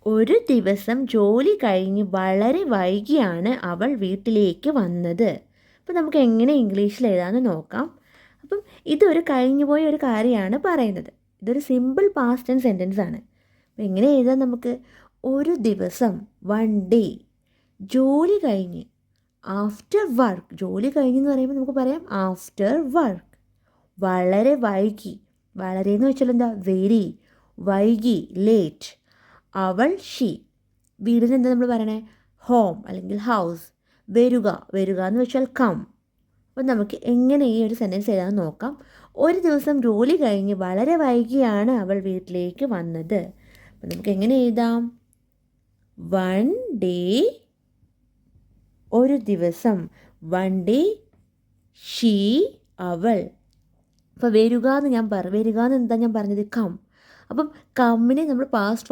ഒരു ദിവസം ജോലി കഴിഞ്ഞ് വളരെ വൈകിയാണ് അവൾ വീട്ടിലേക്ക് വന്നത്. അപ്പോൾ നമുക്ക് എങ്ങനെ ഇംഗ്ലീഷിൽ എഴുതാമെന്ന് നോക്കാം. അപ്പം ഇതൊരു കഴിഞ്ഞുപോയ ഒരു കാര്യമാണ് പറയുന്നത്. ഇതൊരു സിമ്പിൾ പാസ്റ്റ് ടെൻസ് സെൻറ്റൻസ് ആണ്. അപ്പോൾ എങ്ങനെ എഴുതാം നമുക്ക്? ഒരു ദിവസം, വൺ ഡേ. ജോലി കഴിഞ്ഞ്, ആഫ്റ്റർ വർക്ക്. ജോലി കഴിഞ്ഞെന്ന് പറയുമ്പോൾ നമുക്ക് പറയാം ആഫ്റ്റർ വർക്ക്. വളരെ വൈകി. വളരെ എന്ന് വെച്ചാൽ എന്താ? വെരി. വൈകി, ലേറ്റ്. അവൾ, ഷീ. വീടിന് എന്താ നമ്മൾ പറയണേ? ഹോം അല്ലെങ്കിൽ ഹൗസ്. വരിക, വരിക എന്ന് വെച്ചാൽ കം. അപ്പം നമുക്ക് എങ്ങനെ ഈ ഒരു സെൻറ്റൻസ് എഴുതാൻ നോക്കാം. ഒരു ദിവസം ജോലി കഴിഞ്ഞ് വളരെ വൈകിയാണ് അവൾ വീട്ടിലേക്ക് വന്നത്. അപ്പം നമുക്ക് എങ്ങനെ എഴുതാം? വൺ ഡേ, ഒരു ദിവസം. വൺ ഡേ ഷീ, അവൾ. അപ്പോൾ വരിക എന്ന് എന്താ ഞാൻ പറഞ്ഞത്? കം. അപ്പം കമ്മിനെ നമ്മൾ പാസ്റ്റ് ഫോം